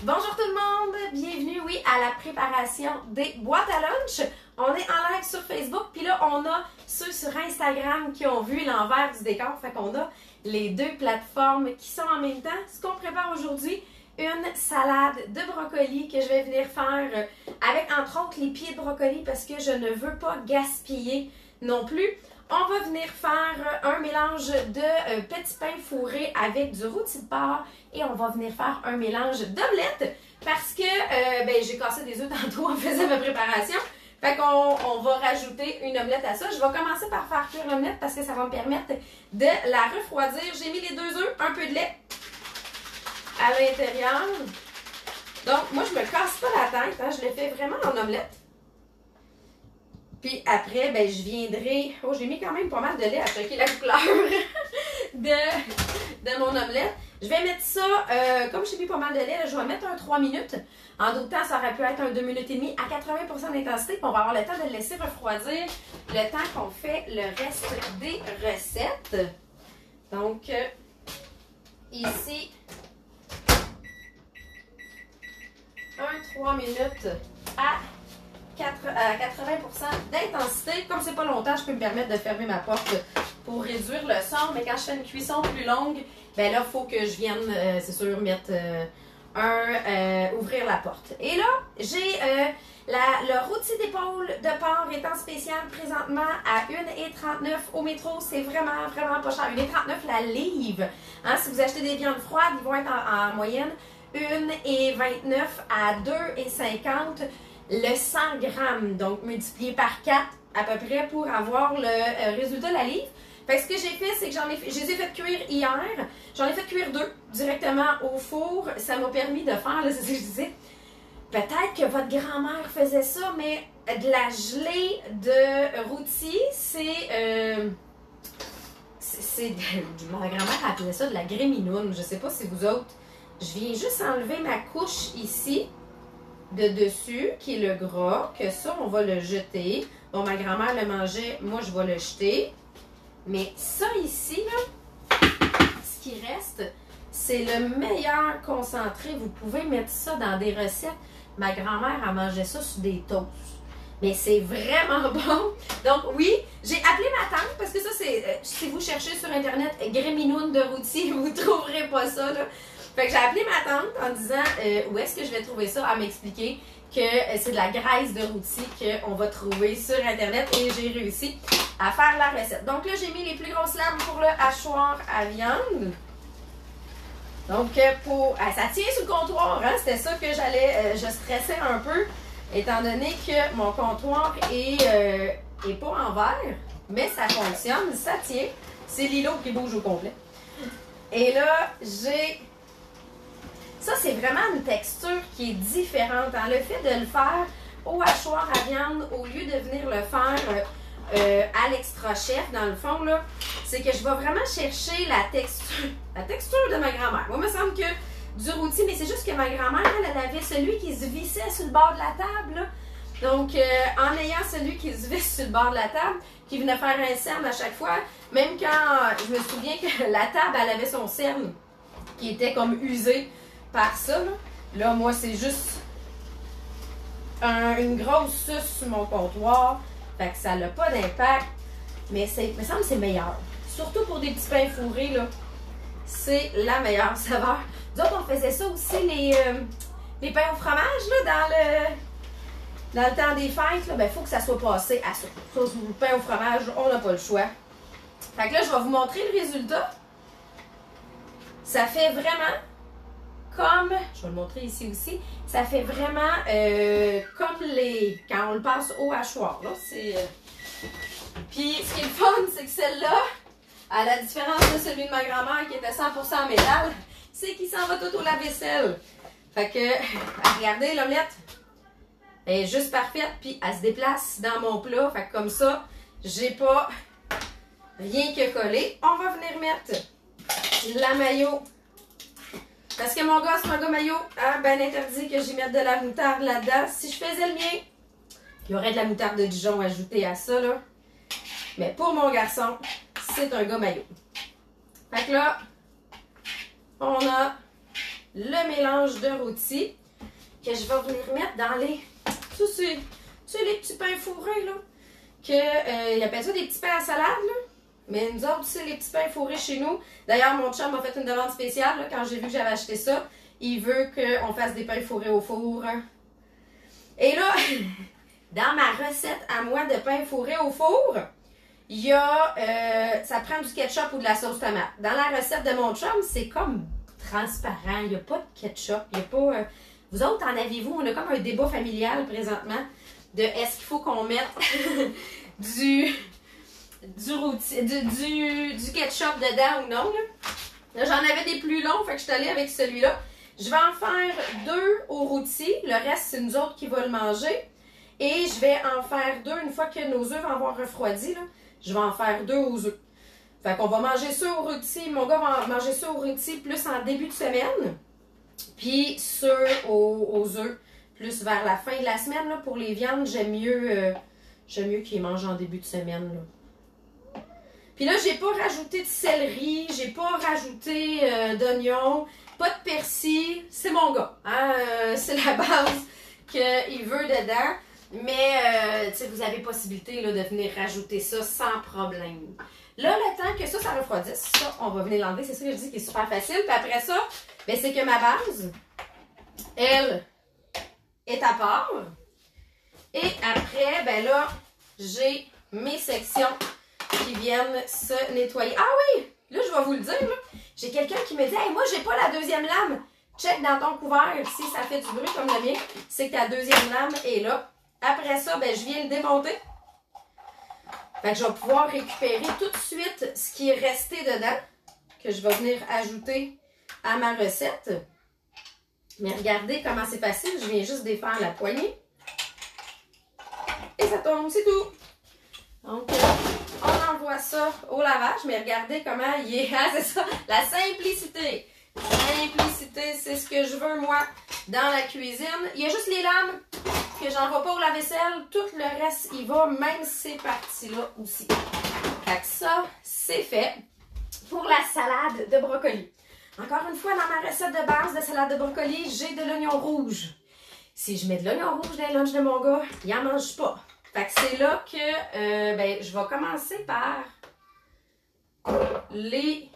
Bonjour tout le monde, bienvenue à la préparation des boîtes à lunch. On est en live sur Facebook, puis là on a ceux sur Instagram qui ont vu l'envers du décor, fait qu'on a les deux plateformes qui sont en même temps. Ce qu'on prépare aujourd'hui, une salade de brocoli que je vais venir faire avec entre autres les pieds de brocoli parce que je ne veux pas gaspiller non plus. On va venir faire un mélange de petits pains fourrés avec du rôti de porc et on va venir faire un mélange d'omelette parce que j'ai cassé des œufs tantôt en faisant ma préparation. Fait qu'on va rajouter une omelette à ça. Je vais commencer par faire cuire l'omelette parce que ça va me permettre de la refroidir. J'ai mis les 2 œufs, un peu de lait à l'intérieur. Donc moi je me casse pas la tête, hein, je le fais vraiment en omelette. Puis après, je viendrai... Oh, j'ai mis quand même pas mal de lait à checker la couleur de mon omelette. Je vais mettre ça, comme j'ai mis pas mal de lait, je vais mettre un 3 minutes. En d'autres temps, ça aurait pu être un 2 minutes et demie à 80% d'intensité. Puis on va avoir le temps de le laisser refroidir le temps qu'on fait le reste des recettes. Donc, ici, un 3 minutes à 80% d'intensité. Comme c'est pas longtemps, je peux me permettre de fermer ma porte pour réduire le son. Mais quand je fais une cuisson plus longue, là, il faut que je vienne, c'est sûr, mettre ouvrir la porte. Et là, j'ai le rôti d'épaule de porc est en spécial présentement à 1,39 au métro. C'est vraiment, vraiment pas cher. 1,39 la livre. Hein, si vous achetez des viandes froides, ils vont être en moyenne 1,29 à 2,50 le 100 grammes, donc multiplié par 4 à peu près pour avoir le résultat de la livre. Fait que ce que j'ai fait, c'est que je les ai fait cuire hier. J'en ai fait cuire 2 directement au four. Ça m'a permis de faire, là, c'est ce que je disais, peut-être que votre grand-mère faisait ça, mais de la gelée de rôti, ma grand-mère appelait ça de la gréminoune. Je sais pas si vous autres. Je viens juste enlever ma couche ici de dessus, qui est le gras, que ça, on va le jeter. Bon, ma grand-mère le mangeait, moi, je vais le jeter. Mais ça ici, là, ce qui reste, c'est le meilleur concentré. Vous pouvez mettre ça dans des recettes. Ma grand-mère, elle mangeait ça sur des toasts. Mais c'est vraiment bon. Donc, oui, j'ai appelé ma tante, parce que ça, c'est, si vous cherchez sur Internet, gréminoune de rôti, vous ne trouverez pas ça, là. Fait que j'ai appelé ma tante en disant où est-ce que je vais trouver ça, à m'expliquer que c'est de la graisse de rôti qu'on va trouver sur Internet et j'ai réussi à faire la recette. Donc là, j'ai mis les plus grosses lames pour le hachoir à viande. Donc, ça tient sur le comptoir, hein? C'était ça que je stressais un peu, étant donné que mon comptoir est pas en verre, mais ça fonctionne, ça tient. C'est l'îlot qui bouge au complet. Et là, j'ai... Ça, c'est vraiment une texture qui est différente. Hein? Le fait de le faire au hachoir à viande, au lieu de venir le faire à l'extra chef, dans le fond, là, c'est que je vais vraiment chercher la texture de ma grand-mère. Moi, il me semble que du rôti, mais c'est juste que ma grand-mère, elle avait celui qui se vissait sur le bord de la table. Là. Donc, en ayant celui qui se visse sur le bord de la table, qui venait faire un cerne à chaque fois, même quand je me souviens que la table, elle avait son cerne qui était comme usé par ça, là moi, c'est juste une grosse suce sur mon comptoir. Fait que ça n'a pas d'impact. Mais il me semble que c'est meilleur. Surtout pour des petits pains fourrés, là. C'est la meilleure saveur. D'autres, on faisait ça aussi, les pains au fromage, là, dans le temps des fêtes. Il faut que ça soit passé à ça. Le pain au fromage, on n'a pas le choix. Fait que là, je vais vous montrer le résultat. Ça fait vraiment... Comme, je vais le montrer ici aussi, ça fait vraiment comme quand on le passe au hachoir. Là, Puis, ce qui est le fun, c'est que celle-là, à la différence de celui de ma grand-mère qui était 100% en métal, c'est qu'il s'en va tout au lave-vaisselle. Fait que, regardez, l'omelette est juste parfaite, puis elle se déplace dans mon plat. Fait que comme ça, j'ai pas rien que collé. On va venir mettre la mayo. Parce que mon gars, c'est un gars mayo, hein, ben interdit que j'y mette de la moutarde là-dedans. Si je faisais le mien, il y aurait de la moutarde de Dijon ajoutée à ça, là. Mais pour mon garçon, c'est un gars mayo. Fait que là, on a le mélange de rôti que je vais venir mettre dans les... Tu sais, les petits pains fourrés, là. Ils appellent ça des petits pains à salade, là. Mais nous autres, c'est les petits pains fourrés chez nous. D'ailleurs, mon chum m'a fait une demande spéciale, là, quand j'ai vu que j'avais acheté ça. Il veut qu'on fasse des pains fourrés au four. Et là, dans ma recette à moi de pain fourré au four, il y a... ça prend du ketchup ou de la sauce tomate. Dans la recette de mon chum, c'est comme transparent. Il n'y a pas de ketchup. Il n'y a pas... vous autres, en avez-vous? On a comme un débat familial présentement de est-ce qu'il faut qu'on mette du ketchup dedans ou non. Là, j'en avais des plus longs, fait que je suis allée avec celui-là. Je vais en faire 2 au rôti. Le reste, c'est nous autres qui va le manger. Et je vais en faire 2 une fois que nos œufs vont avoir refroidi. Là, je vais en faire 2 aux œufs. Fait qu'on va manger ça au rôti. Mon gars va manger ça au rôti plus en début de semaine. Puis ceux aux œufs plus vers la fin de la semaine. Là, pour les viandes, j'aime mieux qu'ils mangent en début de semaine. Là. Puis là, j'ai pas rajouté de céleri, j'ai pas rajouté d'oignon, pas de persil. C'est mon gars. Hein? C'est la base qu'il veut dedans. Mais vous avez possibilité là, de venir rajouter ça sans problème. Là, le temps que ça refroidisse, ça, on va venir l'enlever. C'est ça que je dis qui est super facile. Puis après ça, ben, c'est que ma base, elle, est à part. Et après, ben là, j'ai mes sections qui viennent se nettoyer. Ah oui! Là, je vais vous le dire. J'ai quelqu'un qui me dit « Hey, moi, j'ai pas la deuxième lame. Check dans ton couvert. Si ça fait du bruit comme le mien, c'est que ta deuxième lame est là. » Après ça, ben, je viens le démonter. Fait que je vais pouvoir récupérer tout de suite ce qui est resté dedans, que je vais venir ajouter à ma recette. Mais regardez comment c'est facile. Je viens juste défaire la poignée. Et ça tombe, c'est tout. Donc, on envoie ça au lavage. Mais regardez comment il est. Hein, c'est ça, la simplicité. Simplicité, c'est ce que je veux, moi, dans la cuisine. Il y a juste les lames que j'envoie pas au lave-vaisselle. Tout le reste, il va, même ces parties-là aussi. Fait que ça, c'est fait pour la salade de brocoli. Encore une fois, dans ma recette de base de salade de brocoli, j'ai de l'oignon rouge. Si je mets de l'oignon rouge dans le lunch de mon gars, il n'en mange pas. Fait que c'est là que ben, je vais commencer par les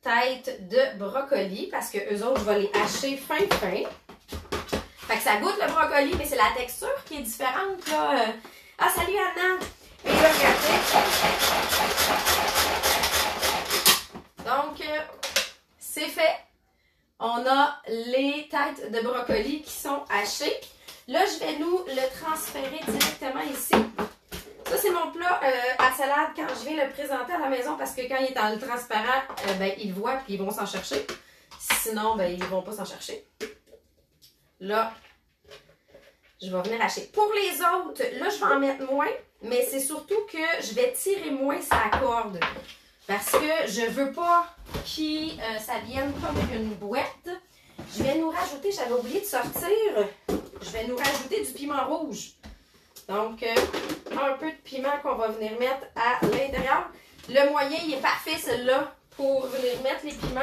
têtes de brocoli parce que eux autres, je vais les hacher fin. Fait que ça goûte le brocoli, mais c'est la texture qui est différente. Là. Ah, salut Anna! Et là, regardez. Donc, c'est fait. On a les têtes de brocoli qui sont hachées. Là, je vais nous le transférer directement ici. Ça, c'est mon plat à salade quand je viens le présenter à la maison parce que quand il est dans le transparent, ben, ils le voient et ils vont s'en chercher. Sinon, ben, ils ne vont pas s'en chercher. Là, je vais venir hacher. Pour les autres, là, je vais en mettre moins, mais c'est surtout que je vais tirer moins sa corde. Parce que je veux pas que ça vienne comme une boîte. Je vais nous rajouter, j'avais oublié de sortir, je vais nous rajouter du piment rouge. Donc, un peu de piment qu'on va venir mettre à l'intérieur. Le moyen, il est parfait, celui-là, pour venir mettre les piments.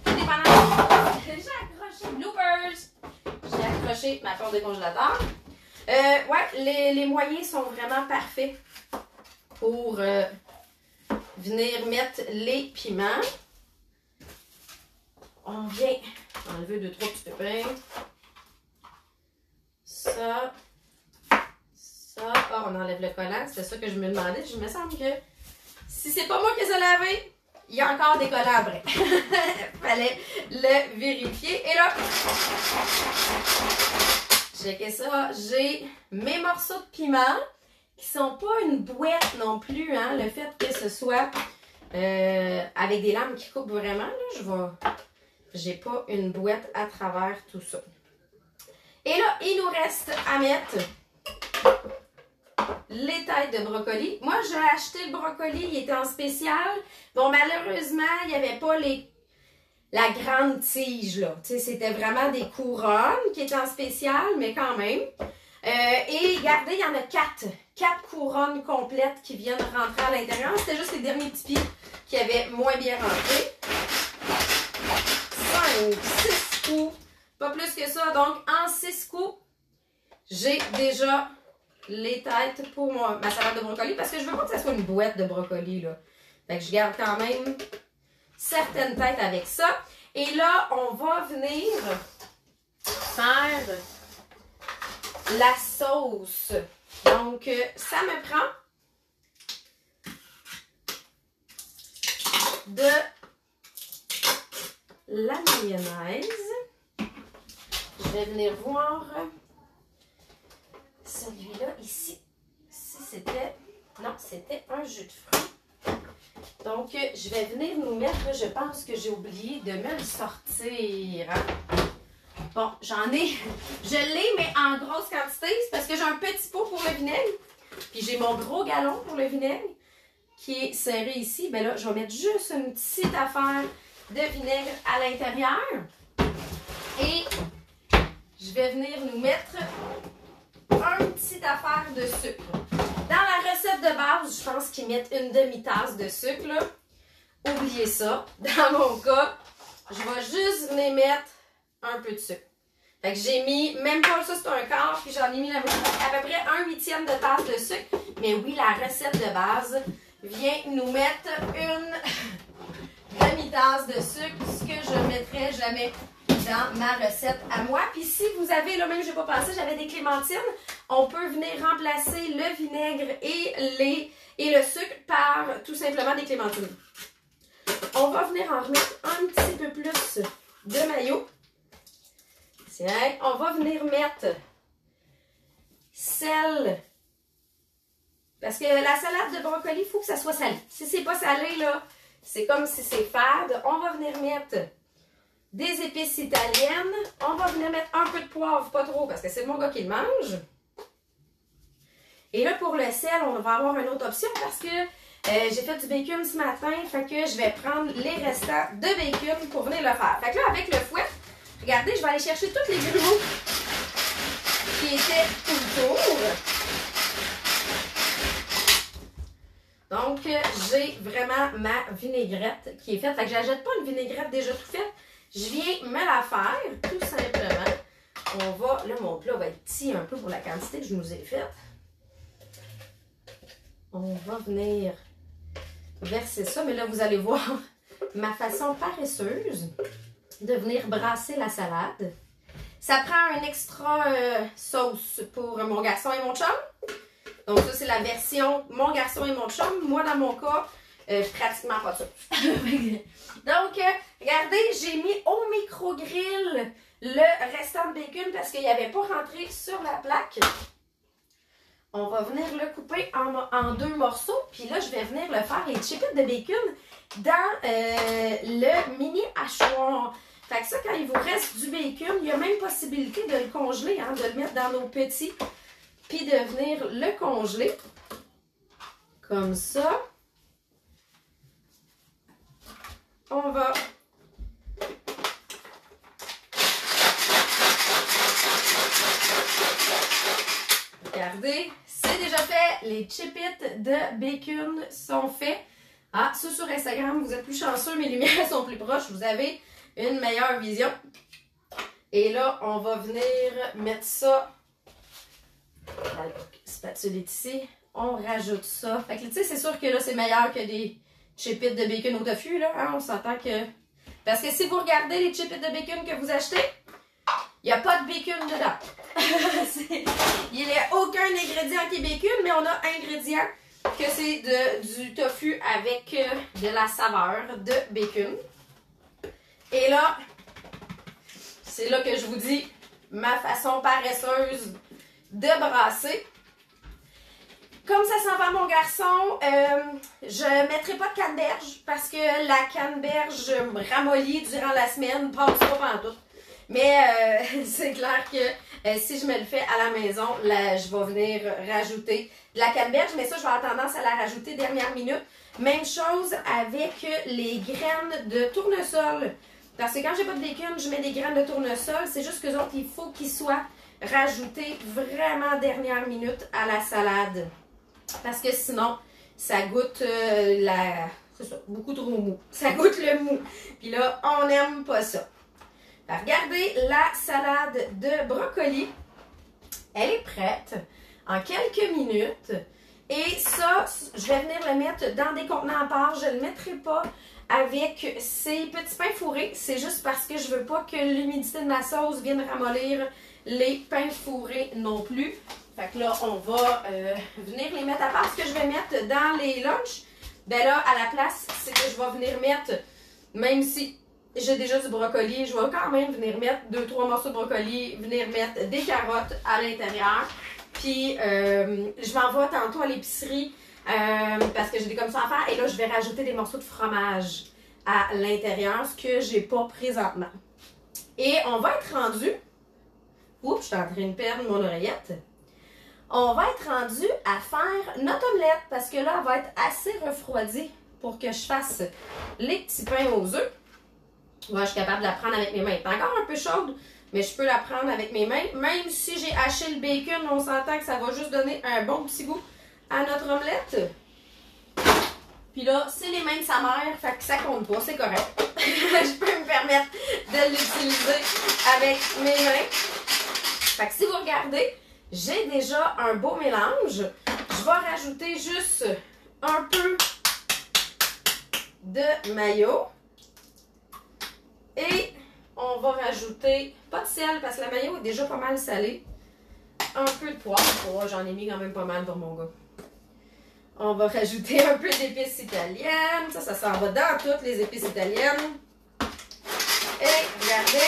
J'ai accroché, bloopers! J'ai accroché ma corde de congélateur. Ouais, les moyens sont vraiment parfaits pour venir mettre les piments. On vient enlever 2-3 petits pépins. Ça. Oh, on enlève le collant. C'est ça que je me demandais. Je me semble que si c'est pas moi qui les ai lavés, il y a encore des collants après. Fallait le vérifier. Et là, checkez ça. J'ai mes morceaux de piment qui sont pas une boîte non plus. Hein, le fait que ce soit avec des lames qui coupent vraiment, là, j'ai pas une boîte à travers tout ça. Et là, il nous reste à mettre les têtes de brocoli. Moi, j'ai acheté le brocoli, il était en spécial. Bon, malheureusement, il n'y avait pas la grande tige, là. Tu sais, c'était vraiment des couronnes qui étaient en spécial, mais quand même. Et regardez, il y en a 4 couronnes complètes qui viennent rentrer à l'intérieur. C'était juste les derniers petits pieds qui avaient moins bien rentré. 5, 6, Pas plus que ça. Donc, en 6 coups, j'ai déjà les têtes pour ma salade de brocoli parce que je veux pas que ça soit une boîte de brocoli, là. Fait que je garde quand même certaines têtes avec ça. Et là, on va venir faire la sauce. Donc, ça me prend de la mayonnaise. Je vais venir voir celui-là ici. Si c'était... Non, c'était un jus de fruits. Donc, je vais venir nous mettre... Je pense que j'ai oublié de me le sortir. Hein? Bon, j'en ai... Je l'ai, mais en grosse quantité. C'est parce que j'ai un petit pot pour le vinaigre. Puis j'ai mon gros galon pour le vinaigre qui est serré ici. Ben là, je vais mettre juste une petite affaire de vinaigre à l'intérieur. Et je vais venir nous mettre une petite affaire de sucre. Dans la recette de base, je pense qu'ils mettent une demi-tasse de sucre. Là. Oubliez ça. Dans mon cas, je vais juste venir mettre un peu de sucre. Fait que j'ai mis, même pas ça, c'est un quart, puis j'en ai mis à peu près 1/8 de tasse de sucre. Mais oui, la recette de base vient nous mettre une demi-tasse de sucre, ce que je ne mettrai jamais dans ma recette à moi. Puis si vous avez, là même je n'ai pas pensé, j'avais des clémentines, on peut venir remplacer le vinaigre et le sucre par tout simplement des clémentines. On va venir en remettre un petit peu plus de mayo. Tiens, on va venir mettre sel. Parce que la salade de brocoli, il faut que ça soit salé. Si c'est pas salé, là, c'est comme si c'est fade. On va venir mettre des épices italiennes. On va venir mettre un peu de poivre, pas trop, parce que c'est mon gars qui le mange. Et là, pour le sel, on va avoir une autre option parce que j'ai fait du bacon ce matin. Fait que je vais prendre les restants de bacon pour venir le faire. Fait que là, avec le fouet, regardez, je vais aller chercher tous les grumeaux qui étaient autour. Donc, j'ai vraiment ma vinaigrette qui est faite. Fait que j'achète pas une vinaigrette déjà tout faite. Je viens me la faire, tout simplement. On va, là, mon plat va être petit un peu pour la quantité que je nous ai faite. On va venir verser ça. Mais là, vous allez voir ma façon paresseuse de venir brasser la salade. Ça prend un extra sauce pour mon garçon et mon chum. Donc ça, c'est la version mon garçon et mon chum. Moi, dans mon cas, pratiquement pas de sauce. Donc, regardez, j'ai mis au micro-grill le restant de bacon parce qu'il n'y avait pas rentré sur la plaque. On va venir le couper en 2 morceaux. Puis là, je vais venir le faire, les chipettes de bacon, dans le mini hachoir. Fait que ça, quand il vous reste du bacon, il y a même possibilité de le congeler, hein, de le mettre dans nos petits, puis de venir le congeler. Comme ça. On va regardez, c'est déjà fait. Les chipettes de bacon sont faits. Ah, ça sur Instagram, vous êtes plus chanceux, mes lumières sont plus proches. Vous avez une meilleure vision. Et là, on va venir mettre ça. La spatule est ici. On rajoute ça. Fait que tu sais, c'est sûr que là, c'est meilleur que des chipettes de bacon au tofu, là. Hein? On s'entend que... Parce que si vous regardez les chipettes de bacon que vous achetez, il n'y a pas de bacon dedans. Il n'y a aucun ingrédient qui est bacon, mais on a ingrédient que c'est du tofu avec de la saveur de bacon. Et là, c'est là que je vous dis ma façon paresseuse de brasser. Comme ça s'en va mon garçon, je ne mettrai pas de canneberge parce que la canneberge ramollie durant la semaine passe pas pantoute. Mais c'est clair que si je me le fais à la maison, là, je vais venir rajouter de la canneberge, mais ça, je vais avoir tendance à la rajouter dernière minute. Même chose avec les graines de tournesol. Parce que quand j'ai pas de bacon, je mets des graines de tournesol. C'est juste qu'eux autres, il faut qu'ils soient rajoutés vraiment dernière minute à la salade. Parce que sinon, ça goûte c'est ça, beaucoup trop mou. Ça goûte le mou. Puis là, on n'aime pas ça. Regardez la salade de brocoli. Elle est prête en quelques minutes. Et ça, je vais venir le mettre dans des contenants à part. Je ne le mettrai pas avec ces petits pains fourrés. C'est juste parce que je ne veux pas que l'humidité de ma sauce vienne ramollir les pains fourrés non plus. Fait que là, on va venir les mettre à part. Ce que je vais mettre dans les lunchs, ben là, à la place, c'est que je vais venir mettre, même si j'ai déjà du brocoli, je vais quand même venir mettre 2-3 morceaux de brocoli, venir mettre des carottes à l'intérieur. Puis, je m'en vais tantôt à l'épicerie parce que j'ai des commissions à faire. Et là, je vais rajouter des morceaux de fromage à l'intérieur, ce que j'ai pas présentement. Et on va être rendu... Oups, je suis en train de perdre mon oreillette. On va être rendu à faire notre omelette parce que là, elle va être assez refroidie pour que je fasse les petits pains aux œufs. Moi, je suis capable de la prendre avec mes mains. Elle est encore un peu chaude, mais je peux la prendre avec mes mains. Même si j'ai haché le bacon, on s'entend que ça va juste donner un bon petit goût à notre omelette. Puis là, c'est les mains de sa mère, fait que ça compte pas, c'est correct. Je peux me permettre de l'utiliser avec mes mains. Fait que si vous regardez, j'ai déjà un beau mélange. Je vais rajouter juste un peu de mayo. Et on va rajouter, pas de sel parce que la mayo est déjà pas mal salée. Un peu de poivre. Oh, j'en ai mis quand même pas mal pour mon gars. On va rajouter un peu d'épices italiennes. Ça s'en va dans toutes les épices italiennes. Et regardez,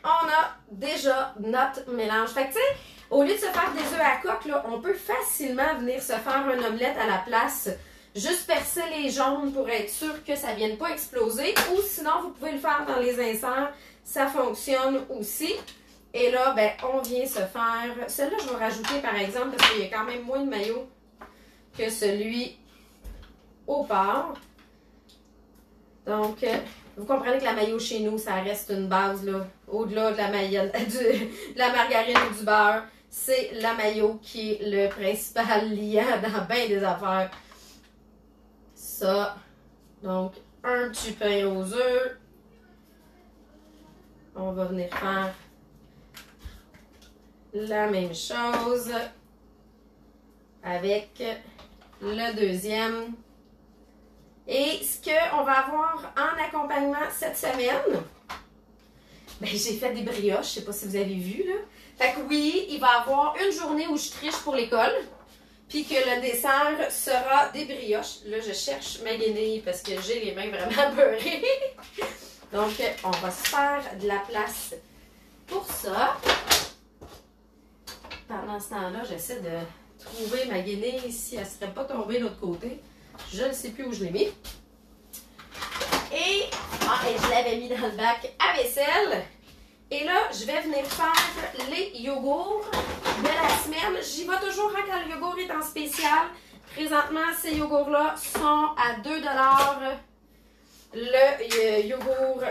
on a déjà notre mélange. Fait que tu sais, au lieu de se faire des œufs à coque, là, on peut facilement venir se faire une omelette à la place. Juste percer les jaunes pour être sûr que ça ne vienne pas exploser. Ou sinon, vous pouvez le faire dans les inserts. Ça fonctionne aussi. Et là, ben, on vient se faire... Celui-là, je vais rajouter par exemple parce qu'il y a quand même moins de mayo que celui au porc. Donc, vous comprenez que la mayo chez nous, ça reste une base, là. Au-delà de la de la margarine ou du beurre, c'est la mayo qui est le principal liant dans bien des affaires. Ça. Donc, un petit pain aux œufs. On va venir faire la même chose avec le deuxième. Et ce qu'on va avoir en accompagnement cette semaine, ben, j'ai fait des brioches, je ne sais pas si vous avez vu, là. Fait que oui, il va y avoir une journée où je triche pour l'école, puis que le dessert sera des brioches. Là, je cherche ma guenille parce que j'ai les mains vraiment beurrées. Donc, on va se faire de la place pour ça. Pendant ce temps-là, j'essaie de trouver ma guenille si elle ne serait pas tombée de l'autre côté. Je ne sais plus où je l'ai mis. Et je l'avais mis dans le bac à vaisselle. Et là, je vais venir faire les yogourts de la semaine. J'y vais toujours quand le yogourt est en spécial. Présentement, ces yogourts-là sont à 2 $. Le yogourt,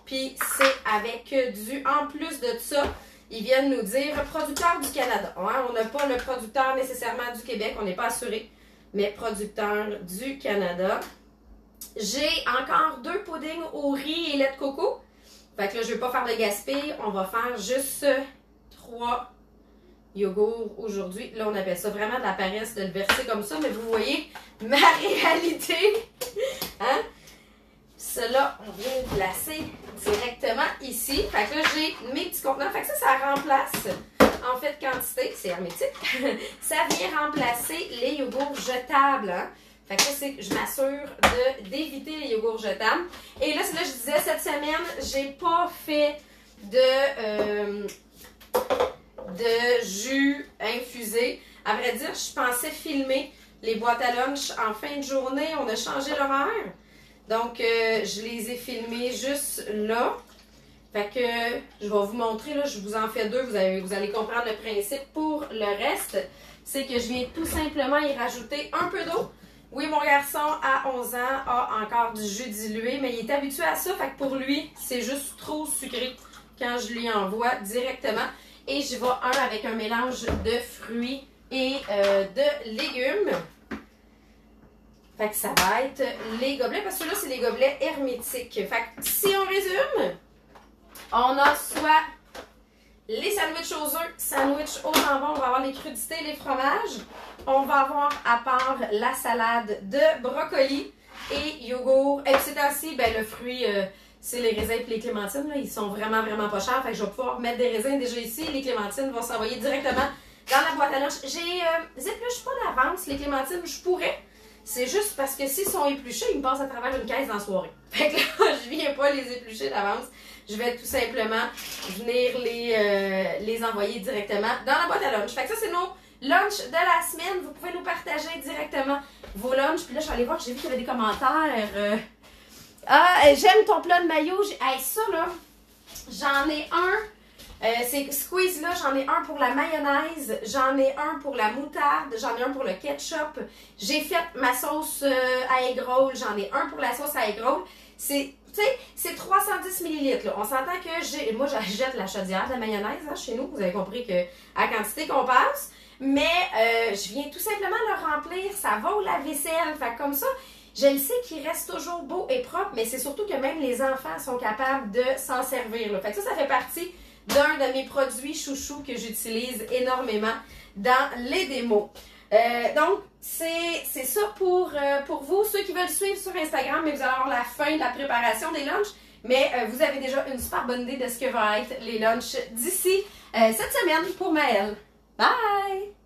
puis c'est avec du... En plus de ça, ils viennent nous dire producteur du Canada. Hein? On n'a pas le producteur nécessairement du Québec, on n'est pas assuré, mais producteur du Canada. J'ai encore 2 puddings au riz et lait de coco. Fait que là, je ne vais pas faire de gaspille. On va faire juste 3 yogourts aujourd'hui. Là, on appelle ça vraiment de la paresse de le verser comme ça, mais vous voyez ma réalité. Hein? Cela, on vient le placer directement ici. Fait que là, j'ai mes petits contenants. Fait que ça remplace, en fait, quantité, c'est hermétique. Ça vient remplacer les yogourts jetables. Hein? Fait que là, je m'assure d'éviter les yogourts jetables. Et là, je disais, cette semaine, j'ai pas fait de jus infusé. À vrai dire, je pensais filmer les boîtes à lunch en fin de journée. On a changé l'horaire. Donc, je les ai filmés juste là. Fait que je vais vous montrer, là, je vous en fais 2. Vous allez comprendre le principe. Pour le reste, c'est que je viens tout simplement y rajouter un peu d'eau. Oui, mon garçon à 11 ans a encore du jus dilué, mais il est habitué à ça. Fait que pour lui, c'est juste trop sucré quand je lui envoie directement. Et je vais avec un mélange de fruits et de légumes. Fait que ça va être les gobelets, parce que là, c'est les gobelets hermétiques. Fait que si on résume, on a soit les sandwichs aux œufs, sandwich au jambon, on va avoir les crudités et les fromages. On va avoir à part la salade de brocoli et yogourt. Et c'est ainsi, ben le fruit, c'est les raisins et les clémentines. Là, ils sont vraiment, vraiment pas chers. Fait que je vais pouvoir mettre des raisins déjà ici. Les clémentines vont s'envoyer directement dans la boîte à lunch. Épluche pas d'avance. Les clémentines, je pourrais. C'est juste parce que s'ils sont épluchés, ils me passent à travers une caisse dans la soirée. Fait que là, je viens pas les éplucher d'avance. Je vais tout simplement venir les envoyer directement dans la boîte à lunch. Fait que ça, c'est nos lunchs de la semaine. Vous pouvez nous partager directement vos lunchs. Puis là, je suis allée voir, j'ai vu qu'il y avait des commentaires. J'aime ton plat de mayo. Hey, ça, là, j'en ai un. Ces squeeze-là, j'en ai un pour la mayonnaise, j'en ai un pour la moutarde, j'en ai un pour le ketchup. J'ai fait ma sauce à egg roll, j'en ai un pour la sauce à egg roll. C'est 310 ml. Là. On s'entend que moi, j'achète la chaudière de la mayonnaise hein, chez nous. Vous avez compris que à la quantité qu'on passe. Mais je viens tout simplement le remplir. Ça va au lave-vaisselle. Fait comme ça, je le sais qu'il reste toujours beau et propre. Mais c'est surtout que même les enfants sont capables de s'en servir. Là. Fait que ça fait partie d'un de mes produits chouchous que j'utilise énormément dans les démos. Donc, c'est ça pour vous. Ceux qui veulent suivre sur Instagram, mais vous allez avoir la fin de la préparation des lunchs. Mais vous avez déjà une super bonne idée de ce que vont être les lunchs d'ici cette semaine pour Maëlle. Bye!